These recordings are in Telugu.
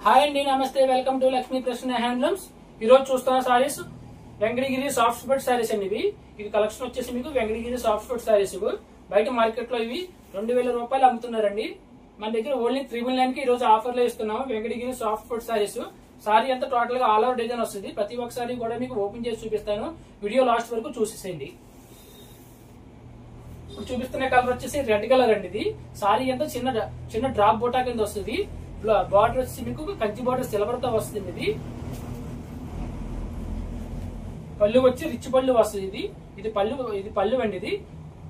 హాయ్ అండి, నమస్తే. Welcome to Lakshmi Prasanna handlooms. ఈ రోజు చూస్తున్న సారీస్ వెంకటగిరి సాఫ్ట్ స్పట్ సారీస్ అండి. ఇది కలెక్షన్ వచ్చేసి మీకు వెంకటగిరి సాఫ్ట్ స్పట్ సారీస్. బయట మార్కెట్ లో ఇవి 2000 రూపాయలు అమ్ముతున్నారండి. మన దగ్గర ఓన్లీ 399 కి ఈ రోజు ఆఫర్ లో ఇస్తున్నాము. వెంకటగిరి సాఫ్ట్ స్పట్ సారీస్. సారీ అంతా టోటల్ గా ఆల్ ఓవర్ డిజైన్ వస్తుంది. ప్రతి ఒక్క సారీ కూడా మీకు ఓపెన్ చేసి చూపిస్తాను. వీడియో లాస్ట్ వరకు చూసేసేయండి. ఇప్పుడు చూపిస్తున్న కలర్ వచ్చేసి రెడ్ కలర్ అండి. ఇది సారీ అంతా చిన్న డ్రాప్ బోటా కింద వస్తుంది. బార్డర్ వచ్చి మీకు కంచి బార్డర్ సిల్వర్ తో వస్తుంది. పళ్ళు వచ్చి రిచ్ పళ్ళు వస్తుంది. ఇది పళ్ళు అండి. ఇది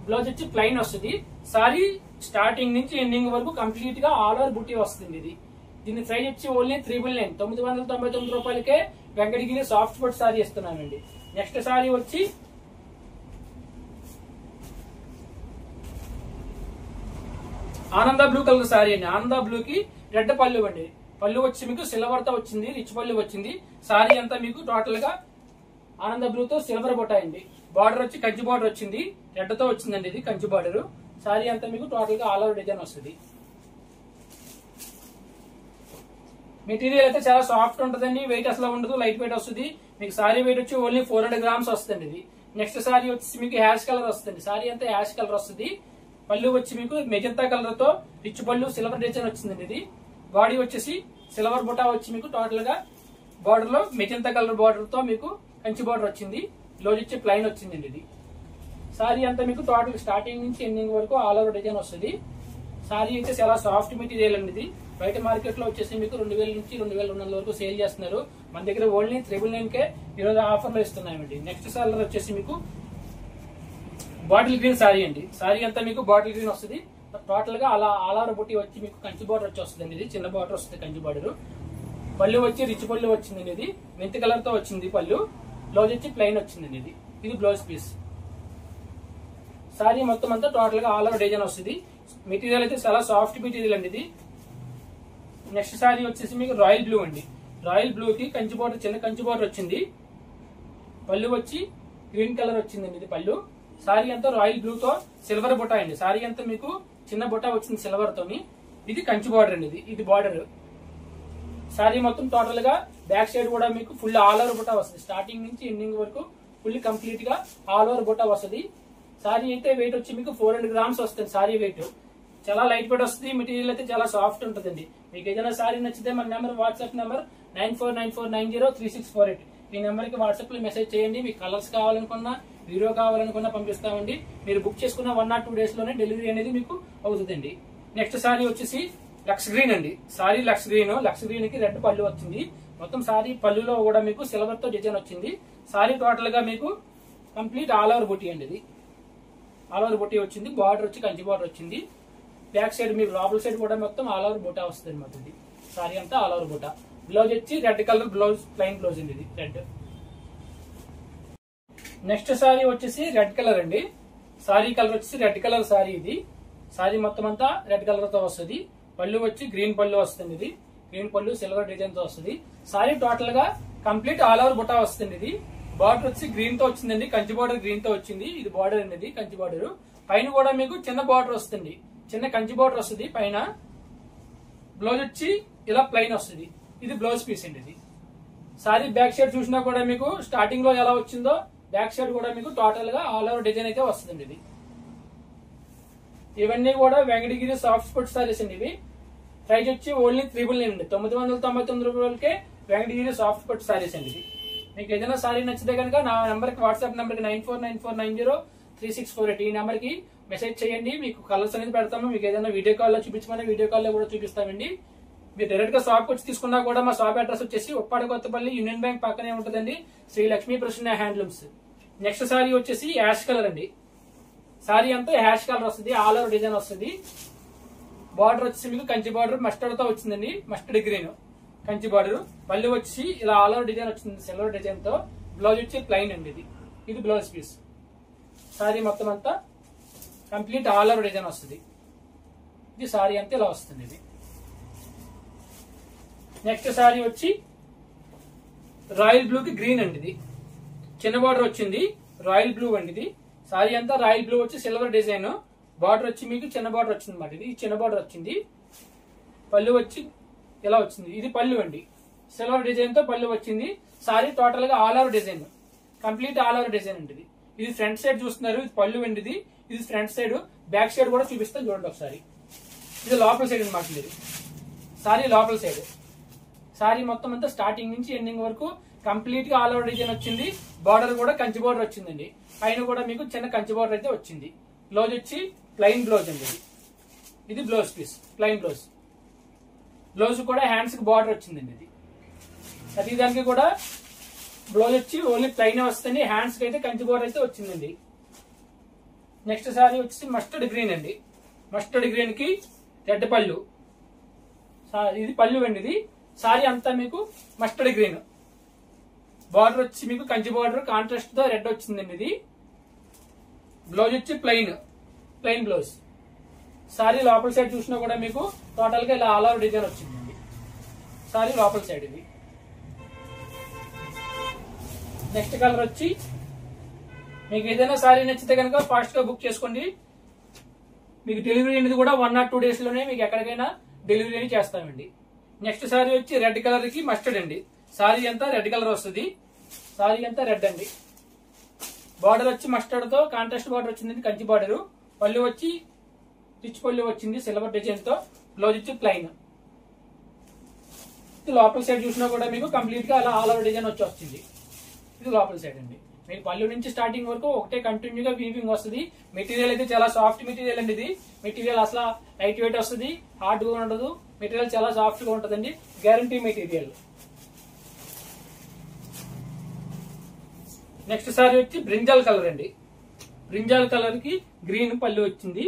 బ్లౌజ్ వచ్చి ప్లెయిన్ వస్తుంది. సారీ స్టార్టింగ్ నుంచి ఎండింగ్ వరకు కంప్లీట్ గా ఆల్ ఓవర్ బుట్టి వస్తుంది. దీని ప్రైస్ వచ్చి ఓన్లీ 399 999 రూపాయలకే వెంకటగిరి సాఫ్ట్ స్పట్ సారీ ఇస్తున్నానండి. నెక్స్ట్ సారీ వచ్చి ఆనంద బ్లూ కలర్ సారీ అండి. ఆనంద బ్లూ కి రెడ్ పళ్ళు అండి. పళ్ళు వచ్చి మీకు సిల్వర్ తో వచ్చింది. రిచ్ పళ్ళు వచ్చింది. సారీ అంతా మీకు టోటల్ గా ఆనంద బ్లూ తో సిల్వర్ బొటాయండి. బార్డర్ వచ్చి కంచి బార్డర్ వచ్చింది. రెడ్ తో వచ్చిందండి. ఇది కంచి బార్డర్. సారీ అంతా మీకు టోటల్ గా ఆల్ ఓవర్ డిజైన్ వస్తుంది. మెటీరియల్ అయితే చాలా సాఫ్ట్ ఉంటుందండి. వెయిట్ అసలు ఉండదు, లైట్ వెయిట్ వస్తుంది. మీకు సారీ వెయిట్ వచ్చి ఓన్లీ 400 గ్రామ్స్ వస్తుంది. ఇది నెక్స్ట్ సారీ వచ్చి మీకు యాష్ కలర్ వస్తుంది. సారీ అంతా యాష్ కలర్ వస్తుంది. పళ్ళు వచ్చి మీకు మెజంతా కలర్ తో రిచ్ పళ్ళు సిల్వర్ డిజైన్ వచ్చిందండి. ఇది బాడీ వచ్చేసి సిల్వర్ బుటా వచ్చి మీకు టోటల్ గా బార్డర్ లో మెజంతా కలర్ బార్డర్ తో మీకు కంచి బార్డర్ వచ్చింది. బ్లౌజ్ వచ్చి ప్లెయిన్ వచ్చిందండి. ఇది సారీ అంతా మీకు టోటల్ స్టార్టింగ్ నుంచి ఎండింగ్ వరకు ఆల్ ఓవర్ డిజైన్ వస్తుంది. సారీ అయితే చాలా సాఫ్ట్ మెటీరియల్ అండి. ఇది బయట మార్కెట్ లో వచ్చేసి మీకు 2000 నుంచి 2200 వరకు సేల్ చేస్తున్నారు. మన దగ్గర ఓన్లీ 399 కే ఈరోజు ఆఫర్ లో ఇస్తున్నామండి. నెక్స్ట్ సారీ వచ్చేసి మీకు బాటిల్ గ్రీన్ సారీ అండి. సారీ అంతా మీకు బాటిల్ గ్రీన్ వస్తుంది. టోటల్ గా అలా ఆల్ ఓవర్ బుట్టి వచ్చి మీకు కంచి బార్డర్ వచ్చి వస్తుంది. ఇది చిన్న బార్డర్ వస్తుంది కంచి బార్డర్. పళ్ళు వచ్చి రిచ్ పళ్ళు వచ్చిందండి. ఇది మెంతి కలర్ తో వచ్చింది పళ్ళు. బ్లౌజ్ వచ్చి ప్లెయిన్ వచ్చిందండి. ఇది బ్లౌజ్ పీస్. సారీ మొత్తం అంతా టోటల్ గా ఆల్ ఓవర్ డిజైన్ వస్తుంది. మెటీరియల్ అయితే చాలా సాఫ్ట్ మెటీరియల్ అండి. ఇది నెక్స్ట్ సారీ వచ్చేసి మీకు రాయల్ బ్లూ అండి. రాయల్ బ్లూ కి కంచి బార్డర్ చిన్న కంచి బార్డర్ వచ్చింది. పళ్ళు వచ్చి గ్రీన్ కలర్ వచ్చిందండి. ఇది పళ్ళు. సారీ అంతా రాయల్ బ్లూ తో సిల్వర్ బుటా అండి. సారీ అంతా మీకు చిన్న బుటా వచ్చింది సిల్వర్ తోని. ఇది కంచి బార్డర్ అండి. ఇది బార్డర్. సారీ మొత్తం టోటల్ గా బ్యాక్ సైడ్ కూడా మీకు ఫుల్ ఆల్ ఓవర్ బుటా వస్తుంది. స్టార్టింగ్ నుంచి ఎండింగ్ వరకు ఫుల్ కంప్లీట్ గా ఆల్ ఓవర్ బుటా వస్తుంది. సారీ అయితే వెయిట్ వచ్చి మీకు 400 గ్రామ్స్ వస్తుంది. సారీ వెయిట్ చాలా లైట్ వెయిట్ వస్తుంది. మెటీరియల్ అయితే చాలా సాఫ్ట్ ఉంటుందండి. మీకు ఏదైనా సారీ నచ్చితే మన నెంబర్ వాట్సాప్ నెంబర్ 9494903648. ఈ నెంబర్ కి వాట్సాప్ లో మెసేజ్ చేయండి. మీకు కలర్స్ కావాలనుకున్నా వీడియో కావాలనుకున్నా పంపిస్తామండి. మీరు బుక్ చేసుకున్న 1 or 2 డేస్ లోనే డెలివరీ అనేది మీకు అవుతుందండి. నెక్స్ట్ సారీ వచ్చేసి లక్స్ గ్రీన్ అండి. సారీ లక్స్ గ్రీన్ కి రెడ్ పళ్ళు వచ్చింది. మొత్తం సారీ పళ్ళులో కూడా మీకు సిల్వర్ తో డిజైన్ వచ్చింది. సారీ టోటల్ గా మీకు కంప్లీట్ ఆల్ ఓవర్ బుట్టి అండి. ఇది ఆల్ ఓవర్ బుట్టి వచ్చింది. బార్డర్ వచ్చి కంచి బార్డర్ వచ్చింది. బ్యాక్ సైడ్ మీకు లోపల సైడ్ కూడా మొత్తం ఆల్ ఓవర్ బుటా వస్తుంది అనమాట. ఇది సారీ అంతా ఆల్ ఓవర్ బుటా. బ్లౌజ్ వచ్చి red colour blouse, plain blouse అండి. ఇది రెడ్. నెక్స్ట్ సారీ వచ్చేసి రెడ్ కలర్ అండి. సారీ కలర్ వచ్చేసి రెడ్ కలర్ సారీ. ఇది సారీ మొత్తం అంతా రెడ్ కలర్ తో వస్తుంది. పళ్ళు వచ్చి గ్రీన్ పళ్ళు వస్తుంది. ఇది గ్రీన్ పళ్ళు సిల్వర్ డిజైన్ తో వస్తుంది. సారీ టోటల్ గా కంప్లీట్ ఆల్ ఓవర్ బుటా వస్తుంది. ఇది బార్డర్ వచ్చి గ్రీన్ తో వచ్చిందండి. కంచి బార్డర్ గ్రీన్ తో వచ్చింది. ఇది బార్డర్ అనేది కంచి బార్డర్. పైన కూడా మీకు చిన్న బార్డర్ వస్తుంది. చిన్న కంచి బార్డర్ వస్తుంది పైన. బ్లౌజ్ వచ్చి ఇలా ప్లెయిన్ వస్తుంది. ఇది బ్లౌజ్ పీస్ అండి. ఇది సారీ బ్యాక్ సైడ్ చూసినా కూడా మీకు స్టార్టింగ్ లో ఎలా వచ్చిందో బ్యాక్ సైడ్ కూడా మీకు టోటల్ గా ఆల్ ఓవర్ డిజైన్ అయితే వస్తుంది. ఇది ఇవన్నీ కూడా వెంకటగిరి సాఫ్ట్ స్పట్ సారీస్ అండి. ఇవి ప్రైస్ వచ్చి ఓన్లీ 399 అండి. 999 రూపాయలకే వెంకటగిరి సాఫ్ట్ స్పట్ సారీస్ అండి. ఇది మీకు ఏదైనా సారీ నచ్చితే కనుక నా నెంబర్ కి వాట్సాప్ నెంబర్ కి 9494903648 ఈ నెంబర్ కి మెసేజ్ చేయండి. మీకు కలర్స్ అనేది పెడతాము. మీకు ఏదైనా వీడియో కాల్ లో చూపించమని వీడియో కాల్ లో కూడా చూపిస్తామండి. మీరు డైరెక్ట్ గా షాప్ వచ్చి తీసుకున్నా కూడా మా షాప్ అడ్రస్ వచ్చేసి ఉప్పాడ కొత్తపల్లి యూనియన్ బ్యాంక్ పక్కనే ఉంటుందండి. శ్రీ లక్ష్మీ ప్రసన్న హ్యాండ్లూమ్స్. నెక్స్ట్ సారీ వచ్చేసి యాష్ కలర్ అండి. సారీ అంతా యాష్ కలర్ వస్తుంది. ఆల్ ఓవర్ డిజైన్ వస్తుంది. బార్డర్ వచ్చి మీకు కంచి బార్డర్ మస్టర్డ్ తో వచ్చిందండి. Mustard green Kanchi border. పళ్ళు వచ్చి ఇలా ఆల్ ఓవర్ డిజైన్ వచ్చింది సిల్వర్ డిజైన్ తో. బ్లౌజ్ వచ్చి ప్లెయిన్ అండి. ఇది బ్లౌజ్ పీస్. సారీ మొత్తం అంతా కంప్లీట్ ఆల్ ఓవర్ డిజైన్ వస్తుంది. ఇది సారీ అంతా ఇలా వస్తుంది. ఇది నెక్స్ట్ సారీ వచ్చి రాయల్ బ్లూ కి గ్రీన్ అండి. ఇది చిన్న బార్డర్ వచ్చింది. రాయల్ బ్లూ అండి. ఇది సారీ అంతా రాయల్ బ్లూ వచ్చి సిల్వర్ డిజైన్. బార్డర్ వచ్చి మీకు చిన్న బార్డర్ వచ్చింది అన్నమాట. ఇది చిన్న బార్డర్ వచ్చింది. పళ్ళు వచ్చి ఇలా వచ్చింది. ఇది పళ్ళు అండి, సిల్వర్ డిజైన్ తో పళ్ళు వచ్చింది. సారీ టోటల్ గా all over design, complete all over design అండి. ఇది ఫ్రంట్ సైడ్ చూస్తున్నారు, ఇది పళ్ళు అండి. ఇది ఫ్రంట్ సైడ్. బ్యాక్ సైడ్ కూడా చూపిస్తాను చూడండి ఒకసారి. ఇది లోపల సైడ్ అనమాట. ఇది సారీ లోపల సైడ్. సారీ మొత్తం అంతా స్టార్టింగ్ నుంచి ఎండింగ్ వరకు కంప్లీట్ గా ఆల్ ఓవర్ డిజైన్ వచ్చింది. బార్డర్ కూడా కంచి బార్డర్ వచ్చిందండి. పైన కూడా మీకు చిన్న కంచి బార్డర్ అయితే వచ్చింది. బ్లౌజ్ వచ్చి ప్లెయిన్ బ్లౌజ్ అండి. ఇది blouse piece, plain blouse. Blouse కూడా హ్యాండ్స్ కి బార్డర్ వచ్చిందండి. ఇది ప్రతి దానికి కూడా బ్లౌజ్ వచ్చి ఓన్లీ ప్లెయిన్ వస్తుంది. హ్యాండ్స్ కి అయితే కంచి బార్డర్ అయితే వచ్చిందండి. నెక్స్ట్ సారీ వచ్చి మస్టర్డ్ గ్రీన్ అండి. మస్టర్డ్ గ్రీన్ కి రెడ్ పళ్ళు. ఇది పళ్ళు అండి. ఇది సారీ అంతా మీకు మస్టర్డ్ గ్రీన్. బార్డర్ వచ్చి మీకు కంచి బార్డర్ కాంట్రాస్ట్ తో రెడ్ వచ్చిందండి. ఇది బ్లౌజ్ వచ్చి ప్లెయిన్ బ్లౌజ్. సారీ లోపల సైడ్ చూసినా కూడా మీకు టోటల్ గా ఇలా ఆల్ ఓవర్ డిజైన్ వచ్చిందండి. సారీ లోపల సైడ్. ఇది నెక్స్ట్ కలర్ వచ్చి మీకు ఏదైనా సారీ నచ్చితే కనుక ఫాస్ట్ గా బుక్ చేసుకోండి. మీకు డెలివరీ అనేది కూడా 1 or 2 days లోనే మీకు ఎక్కడికైనా డెలివరీ చేస్తామండి. నెక్స్ట్ సారీ వచ్చి రెడ్ కలర్ కి మస్టర్డ్ అండి. సారీ అంతా రెడ్ కలర్ వస్తుంది. సారీ అంతా రెడ్ అండి. బార్డర్ వచ్చి మస్టర్డ్ తో కాంట్రాస్ట్ బార్డర్ వచ్చింది, కంచి బార్డర్. పళ్ళు వచ్చి రిచ్ పళ్ళు వచ్చింది సిల్వర్ డిజైన్ తో. బ్లౌజ్ వచ్చి ప్లెయిన్. లోపల సైడ్ చూసినా కూడా మీకు కంప్లీట్ గా అలా ఆల్ ఓవర్ డిజైన్ వచ్చి వచ్చింది. ఇది లోపల సైడ్ అండి. మీకు పళ్ళు నుంచి స్టార్టింగ్ వరకు ఒకటే కంటిన్యూగా వీవింగ్ వస్తుంది. మెటీరియల్ అయితే చాలా సాఫ్ట్ మెటీరియల్ అండి. ఇది మెటీరియల్ అసలు లైట్ వెయిట్ వస్తుంది, హార్డ్ గా ఉండదు. మెటీరియల్ చాలా సాఫ్ట్ గా ఉంటుందండి, గ్యారంటీ మెటీరియల్. నెక్స్ట్ సారీ వచ్చి బ్రింజాల్ కలర్ అండి. బ్రింజాల్ కలర్ కి గ్రీన్ పళ్ళు వచ్చింది.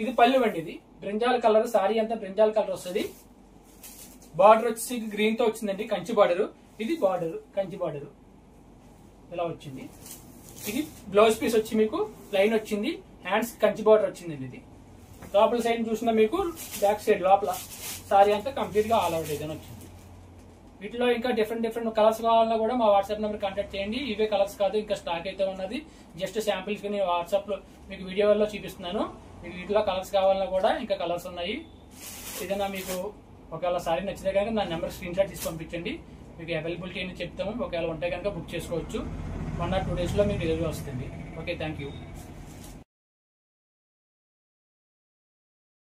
ఇది పళ్ళు అండి. ఇది బ్రింజాల్ కలర్. సారీ అంతా బ్రింజాల్ కలర్ వస్తుంది. బార్డర్ వచ్చి గ్రీన్ తో వచ్చిందండి, కంచి బార్డర్. ఇది బార్డర్ కంచి బార్డర్ ఇలా వచ్చింది. ఇది బ్లౌజ్ పీస్ వచ్చి మీకు ప్లెయిన్ వచ్చింది, హ్యాండ్స్ కంచి బార్డర్ వచ్చిందండి. ఇది లోపల సైడ్ చూసినా మీకు బ్యాక్ సైడ్ లోపల సారీ అంతా కంప్లీట్ గా ఆల్ ఓవర్ డిజైన్ వచ్చింది. వీటిలో ఇంకా డిఫరెంట్ కలర్స్ కావాలన్నా కూడా మా వాట్సాప్ నెంబర్ కాంటాక్ట్ చేయండి. ఇవే కలర్స్ కాదు, ఇంకా స్టాక్ అయితే ఉన్నది. జస్ట్ శాంపిల్స్ నేను వాట్సాప్ లో మీకు వీడియోలో చూపిస్తున్నాను. మీకు వీటిలో కలర్స్ కావాలన్నా కూడా ఇంకా కలర్స్ ఉన్నాయి. ఏదైనా మీకు ఒకవేళ సారీ నచ్చితే కనుక నా నెంబర్ స్క్రీన్ షాట్ తీసి పంపించండి. మీకు అవైలబిలిటీ అని చెప్తాము. ఒకవేళ ఉంటే కనుక బుక్ చేసుకోవచ్చు. 1 or 2 days లో మీకు డెలివరీ వస్తుంది. Okay, thank you.